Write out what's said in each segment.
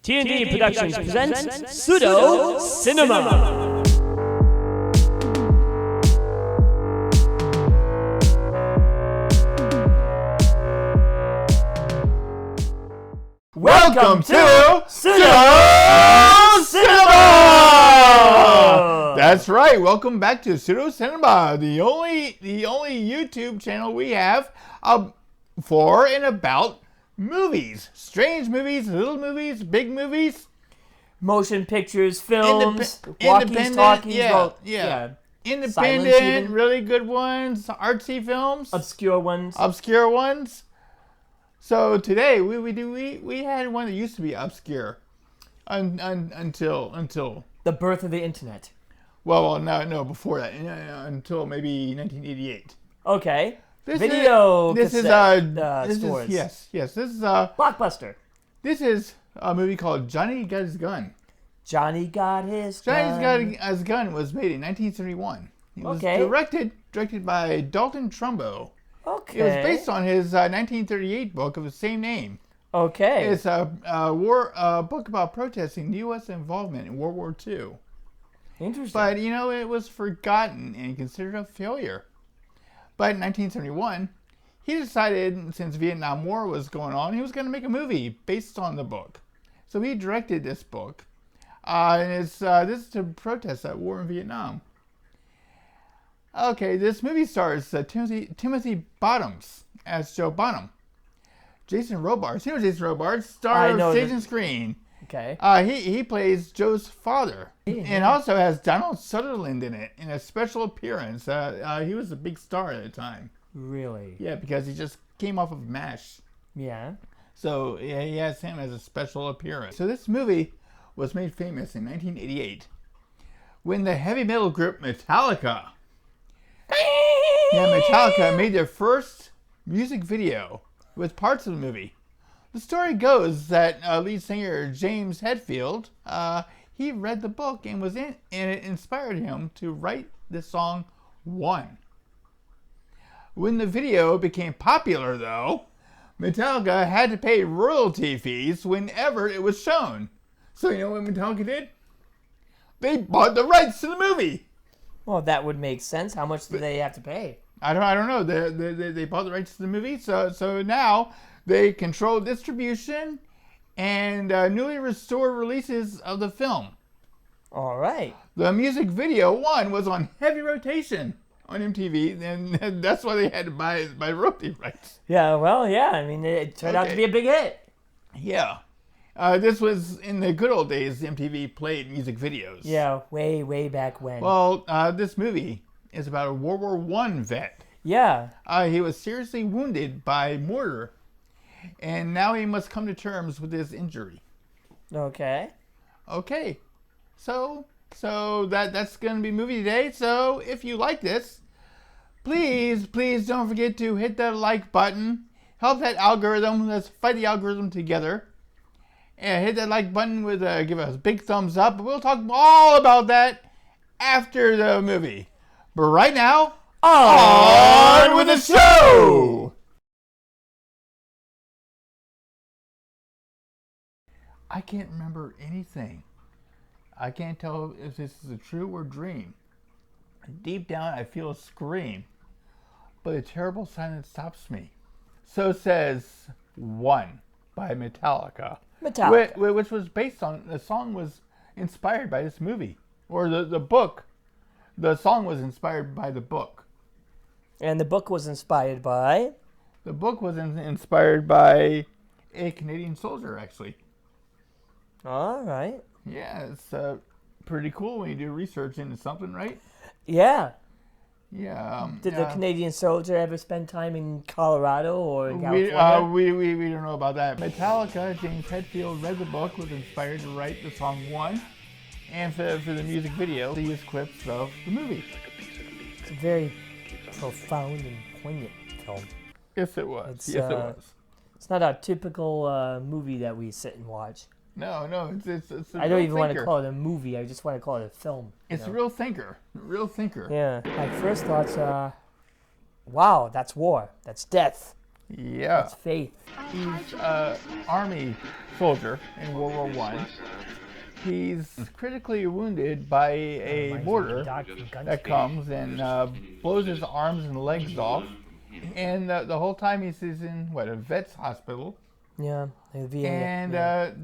T&D Productions presents Pseudo Cinema. Welcome to Pseudo Cinema! That's right. Welcome back to Pseudo Cinema, the only YouTube channel we have for and about movies. Strange movies, little movies, big movies. Motion pictures, films, independent, talkies, yeah. Independent, really good ones, artsy films. Obscure ones. So today we had one that used to be obscure until the birth of the internet. Well, no, before that, until maybe 1988. Okay. This is stores. This is Blockbuster. This is a movie called Johnny Got His Gun. Johnny Got His Gun. Johnny Got His Gun was made in 1971. It was directed by Dalton Trumbo. Okay. It was based on his 1938 book of the same name. Okay. It's a book about protesting U.S. involvement in World War II. Interesting. But, it was forgotten and considered a failure. But in 1971, he decided, since Vietnam War was going on, he was going to make a movie based on the book. So he directed this book. And this is to protest that war in Vietnam. Okay, this movie stars Timothy Bottoms as Joe Bonham. Jason Robards. Jason Robards, star of Stage and Screen. Okay. He plays Joe's father. And also has Donald Sutherland in it in a special appearance. He was a big star at the time. Really? Yeah, because he just came off of MASH. Yeah. So yeah, he has him as a special appearance. So this movie was made famous in 1988 when the heavy metal group Metallica made their first music video with parts of the movie. The story goes that lead singer James Hetfield, he read the book and it inspired him to write the song One. When the video became popular, though, Metallica had to pay royalty fees whenever it was shown. So you know what Metallica did? They bought the rights to the movie. Well, that would make sense. How much do they have to pay? I don't know. They bought the rights to the movie, so now they control distribution and newly restored releases of the film. All right. The music video One was on heavy rotation on MTV, and that's why they had to buy royalty rights. Yeah. Well, yeah. I mean, it turned out to be a big hit. Yeah. This was in the good old days. MTV played music videos. Yeah, way back when. Well, this movie is about a World War I vet. Yeah. He was seriously wounded by mortar, and now he must come to terms with his injury. Okay. So that's going to be movie today. So if you like this, please don't forget to hit that like button. Help that algorithm. Let's fight the algorithm together. And hit that like button with give us a big thumbs up. We'll talk all about that after the movie. But right now, on with the show! I can't remember anything. I can't tell if this is a true or dream. Deep down, I feel a scream. But a terrible silence stops me. So says One by Metallica. Which was based on, the song was inspired by this movie. Or the book. The song was inspired by the book. And the book was inspired by? The book was inspired by a Canadian soldier, actually. All right. Yeah, it's pretty cool when you do research into something, right? Yeah. Yeah. Did the Canadian soldier ever spend time in Colorado or in California? We don't know about that. Metallica, James Hetfield read the book, was inspired to write the song One, and for the music video, he used clips of the movie. It's a very profound and poignant film. Yes, it was. It was. It's not a typical movie that we sit and watch. No, it's I don't even want to call it a movie. I just want to call it a film. It's a real thinker. Yeah. My first thoughts are, wow, that's war. That's death. Yeah. It's faith. He's an army soldier in World War One. He's critically wounded by a mortar that comes and blows his arms and legs off. And the whole time he's in, a vet's hospital. Yeah. And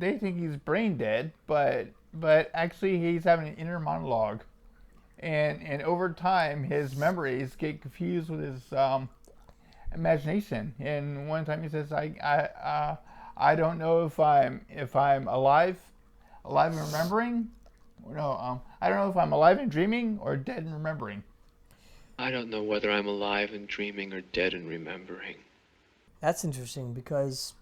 they think he's brain dead, but actually he's having an inner monologue. And over time, his memories get confused with his imagination. And one time he says, I don't know if I'm alive and remembering. No, I don't know if I'm alive and dreaming or dead and remembering. I don't know whether I'm alive and dreaming or dead and remembering. That's interesting because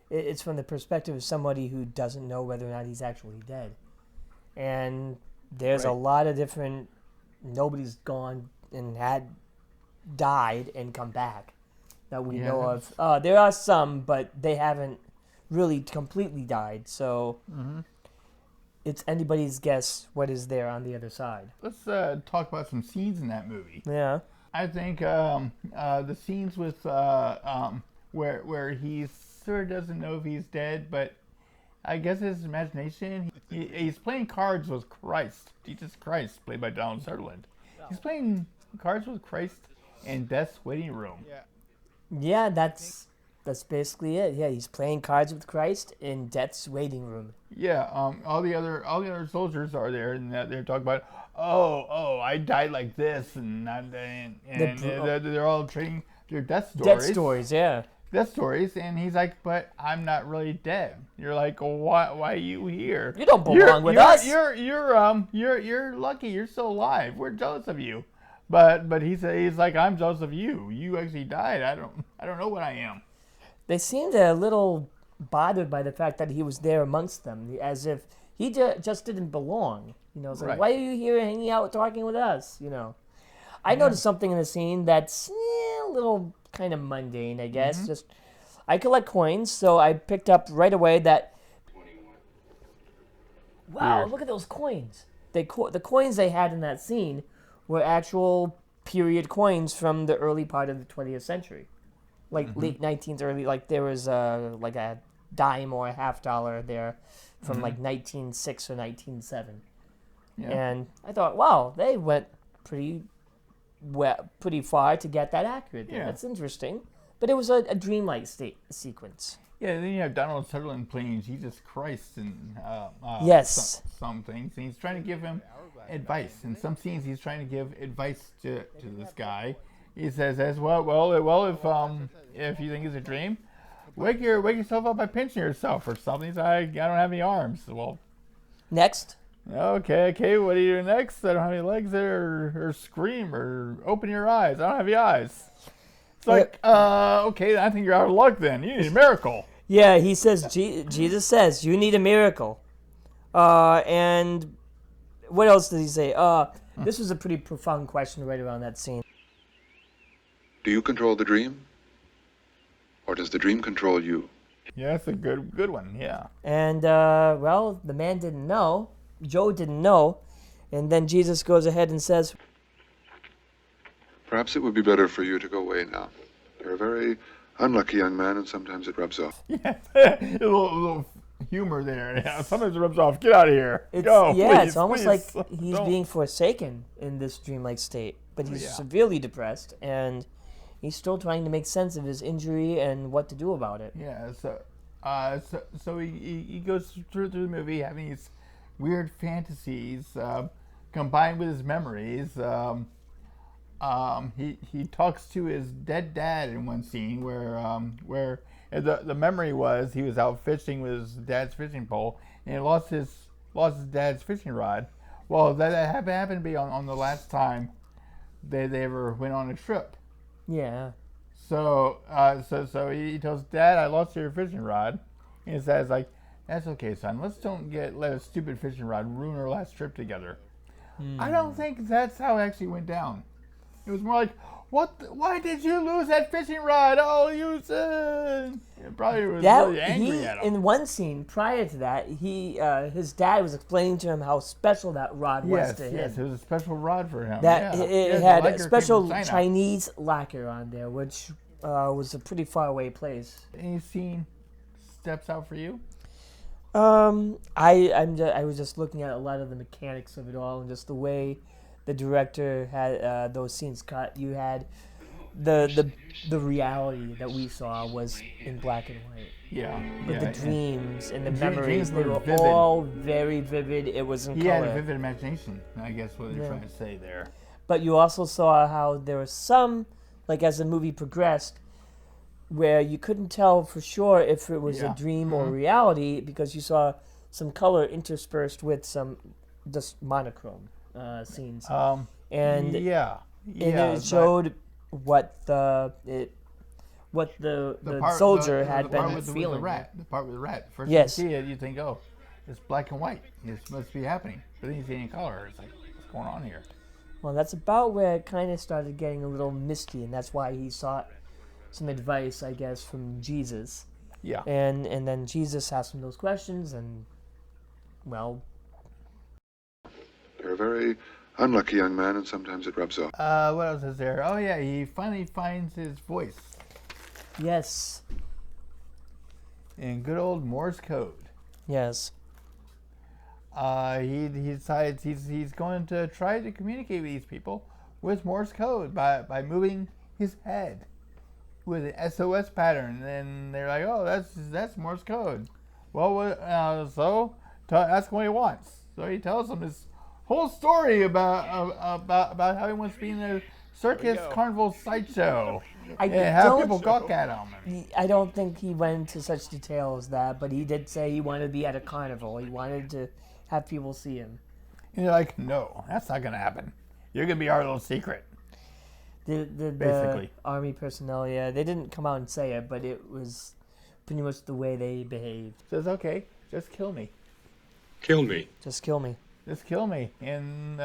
it's from the perspective of somebody who doesn't know whether or not he's actually dead. And there's a lot of different, nobody's gone and died and come back that we know of. There are some, but they haven't really completely died. So it's anybody's guess what is there on the other side. Let's talk about some scenes in that movie. Yeah. I think the scenes with where he sort of doesn't know if he's dead, but I guess his imagination, he's playing cards with Christ, Jesus Christ, played by Donald Sutherland. He's playing cards with Christ in Death's waiting room. Yeah, that's basically it. Yeah, he's playing cards with Christ in Death's waiting room. Yeah, all the other soldiers are there, and they're talking about, oh, I died like this, and they're all trading their death stories. Death stories, yeah. Death stories, and he's like, but I'm not really dead. You're like, why are you here? You don't belong with us. You're lucky. You're still alive. We're jealous of you. But he's like, I'm jealous of you. You actually died. I don't know what I am. They seemed a little bothered by the fact that he was there amongst them, as if he just didn't belong. It's like, why are you here hanging out talking with us? I noticed something in the scene that's a little kind of mundane, I guess. Just I collect coins, so I picked up right away that. Wow! Look at those coins. The coins they had in that scene were actual period coins from the early part of the 20th century, like late 19th, early. Like there was like a dime or a $50 there from like 1906 or 1907, and I thought, wow, they went pretty far to get that accurate. Yeah. That's interesting. But it was a dreamlike sequence. Yeah, and then you have Donald Sutherland playing Jesus Christ and some things. And he's trying to give him advice. In some scenes, he's trying to give advice to this guy. He says, well, if you think it's a dream, wake yourself up by pinching yourself or something. He's like, I don't have any arms. Well, next. Okay, what do you do next? I don't have any legs or scream or open your eyes. I don't have any eyes. It's like, okay, I think you're out of luck then. You need a miracle. Yeah, he says, Jesus says, you need a miracle. And what else did he say? This was a pretty profound question right around that scene. Do you control the dream? Or does the dream control you? Yeah, that's a good one, yeah. And, the man didn't know. Joe didn't know, and then Jesus goes ahead and says, perhaps it would be better for you to go away now. You're a very unlucky young man, and sometimes it rubs off. Yeah, a little humor there. Yeah, sometimes it rubs off. Get out of here. Go, please, it's almost like he's being forsaken in this dreamlike state, but he's severely depressed, and he's still trying to make sense of his injury and what to do about it. Yeah, so he goes through the movie having these weird fantasies combined with his memories. He talks to his dead dad in one scene where the memory was he was out fishing with his dad's fishing pole and he lost his dad's fishing rod. Well, that happened to be on the last time they ever went on a trip. Yeah. So he tells Dad, I lost your fishing rod. And his dad's like, that's okay, son. Let's don't let a stupid fishing rod ruin our last trip together. I don't think that's how it actually went down. It was more like, Why did you lose that fishing rod? Oh, Houston! He probably was really angry at him. In one scene prior to that, his dad was explaining to him how special that rod was to him. Yes, it was a special rod for him. That yeah. it had a special Chinese lacquer on there, which was a pretty far away place. Any scene steps out for you? I was just looking at a lot of the mechanics of it all, and just the way the director had those scenes cut. You had the reality that we saw was in black and white. Yeah. But the dreams and the dreams memories, they were vivid. all very vivid. It was in He color. had a vivid imagination, I guess what they're trying to say there. But you also saw how there was some, like as the movie progressed, where you couldn't tell for sure if it was a dream or reality because you saw some color interspersed with some just monochrome scenes. And it showed what the soldier had been feeling. The part with the rat. First Yes. you see it, you think, oh, it's black and white. This must be happening. But then you see it in color. It's like, what's going on here? Well, that's about where it kind of started getting a little misty, and that's why he sought some advice, I guess, from Jesus. Yeah. And then Jesus asked him those questions, and, well... You're a very unlucky young man, and sometimes it rubs off. What else is there? Oh, yeah, he finally finds his voice. Yes. In good old Morse code. Yes. He decides he's going to try to communicate with these people with Morse code by moving his head with an SOS pattern. And they're like, oh, that's Morse code. Well, ask him what he wants. So he tells them this whole story about how he wants to be in a circus carnival sideshow and have people gawk at him. I don't think he went into such detail as that, but he did say he wanted to be at a carnival. He wanted to have people see him. And you're like, no, that's not going to happen. You're going to be our little secret. The army personnel, they didn't come out and say it, but it was pretty much the way they behaved. Says, okay, just kill me. Kill me. Just kill me. Just kill me. And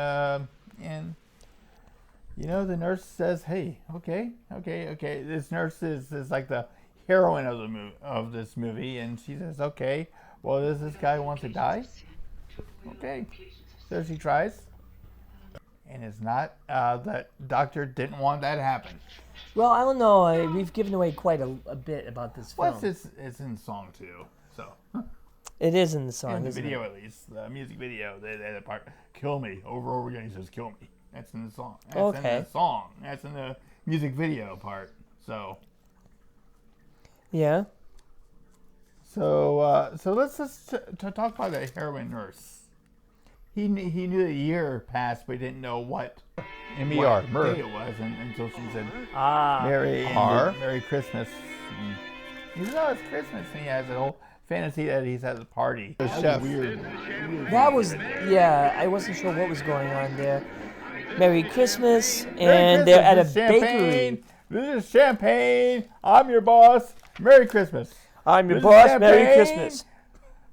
you know, the nurse says, hey, okay. This nurse is like the heroine of this movie, and she says, okay, well, does this guy want to die? Okay. So she tries. And it's not, that doctor didn't want that to happen. Well, I don't know. We've given away quite a bit about this film. Well, it's in song too, so. It is in the song, in the isn't video, it? at least. The music video, the part, kill me, over and over again, he says, kill me. That's in the song. That's okay. in the song. That's in the music video part, so. Yeah. So let's just talk about the heroin nurse. He knew the year passed, but he didn't know what M-E-R, day it was, until she said, Merry Christmas. And he said, oh, it's Christmas, and he has a whole fantasy that he's at a party. The chef. Weird. That was, I wasn't sure what was going on there. Merry Christmas, and they're at a bakery. This is champagne. I'm your boss. Merry Christmas. I'm your boss. Merry Christmas.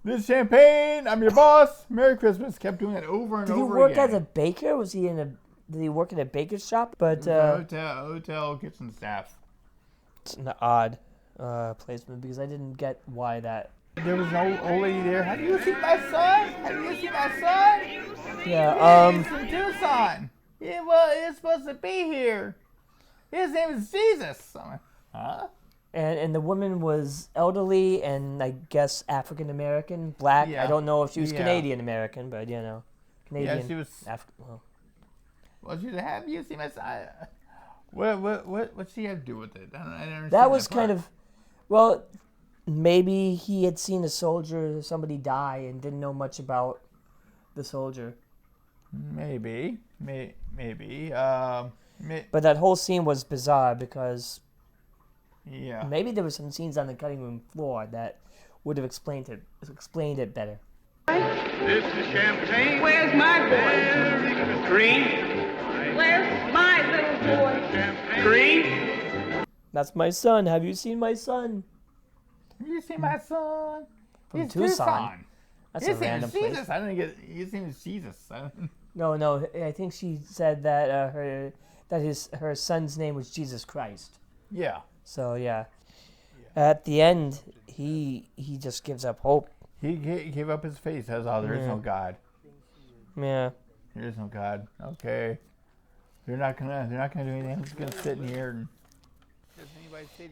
This is champagne. I'm your boss. Merry Christmas. Kept doing it over and over again. Did he work as a baker? Was he did he work in a baker's shop? But hotel kitchen staff. It's an odd placement because I didn't get why that. There was no old lady there. Have you seen my son? Have you seen my son? Yeah. He's from Tucson. Yeah, well, he's supposed to be here. His name is Jesus. I'm like, huh? And the woman was elderly and I guess African American, black. Yeah. I don't know if she was Canadian American, but Canadian. Yeah, she was. Well, she said, "Have you seen my son?" What's she have to do with it? I don't understand. That was kind of, well, maybe he had seen a soldier or somebody die and didn't know much about the soldier. Maybe. But that whole scene was bizarre because. Yeah. Maybe there were some scenes on the cutting room floor that would have explained it better. This is champagne. Where's my boy? Green. Where's my little boy? Green. That's my son. Have you seen my son? Have you seen my son? From Tucson. That's a random place. Jesus. I didn't get. His name is Jesus. No. I think she said that that her son's name was Jesus Christ. Yeah. So yeah. At the end, he just gives up hope. He gave up his faith. Says, "Oh, there is no God. Yeah. There is no God. Okay, they're not gonna do anything. I'm just gonna sit in here and."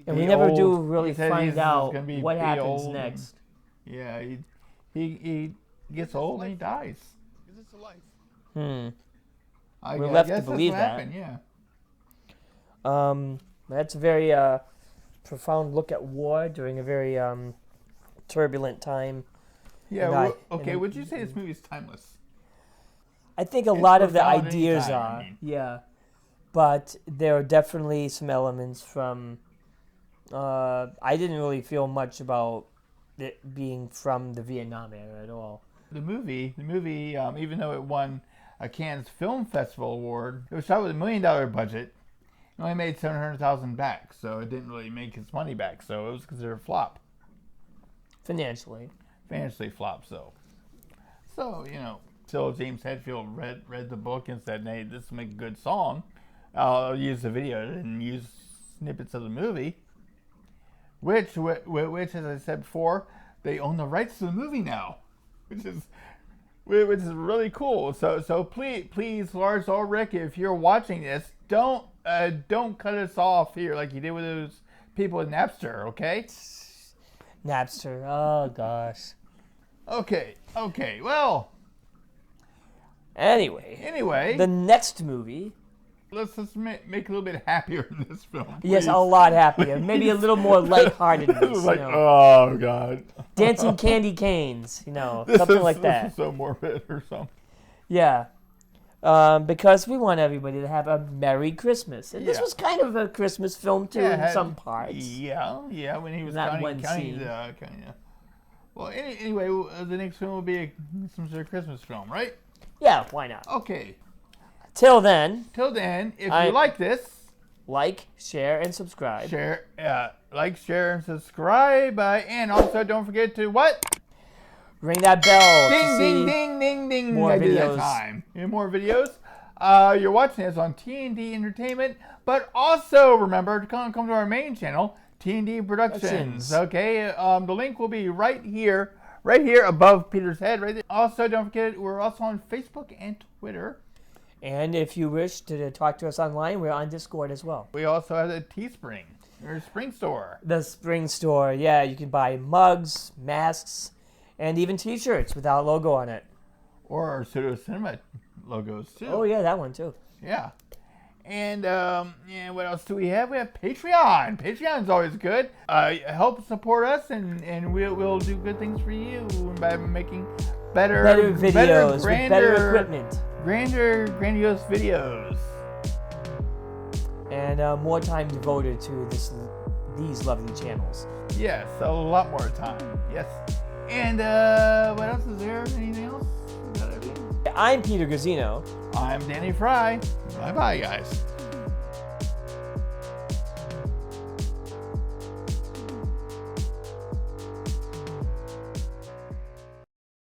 And we Be never old. do really He said find he's out gonna be what happens old and- next. Yeah, he gets old and he dies. It's a life. We're left to guess believe that's what that. happened, yeah. That's a very profound look at war during a very turbulent time. Yeah. And Okay. Would you say this movie is timeless? I think a It's lot of the profound ideas anytime, are, I mean. yeah. But there are definitely some elements from. I didn't really feel much about it being from the Vietnam era at all. The movie, even though it won a Cannes Film Festival award, it was shot with $1 million budget. It only made $700,000 back, so it didn't really make its money back. So it was considered a flop. Financially flop. So till James Hetfield read the book and said, "Hey, this will make a good song. I'll use the video and use snippets of the movie." Which, as I said before, they own the rights to the movie now, which is really cool. So please, Lars Ulrich, if you're watching this, don't cut us off here like you did with those people at Napster, okay? Napster. Oh gosh. Okay. Well. Anyway. The next movie. Let's just make a little bit happier in this film. Please. Yes, a lot happier. Maybe a little more lightheartedness. Like, oh god. Dancing candy canes, something like that. This is so morbid or something. Yeah. Because we want everybody to have a Merry Christmas. And this was kind of a Christmas film, too, in some parts. Yeah, when he was That counting scene. the... Well, anyway, the next film will be some sort of Christmas film, right? Yeah, why not? Okay. Till then, if you like this... Like, share, and subscribe. Share, and subscribe. And also, don't forget to what? Ring that bell. Ding. More I did that videos. time. More videos. You're watching this on TND Entertainment, but also remember to come to our main channel, TND Productions. Okay, the link will be right here above Peter's head. Right there. Also, don't forget we're also on Facebook and Twitter. And if you wish to talk to us online, we're on Discord as well. We also have the Teespring, or Spring Store. The Spring Store, yeah. You can buy mugs, masks, and even T-shirts without logo on it. Or our Pseudo Cinema logos, too. Oh, yeah, that one, too. Yeah. And what else do we have? We have Patreon. Patreon's always good. Help support us, and we'll do good things for you by making better videos, with better equipment. Grandiose videos. And more time devoted to these lovely channels. Yes, a lot more time. Yes. And what else is there? Anything else? Is that everything? I'm Peter Gazzino. I'm Danny Fry. Bye-bye, guys.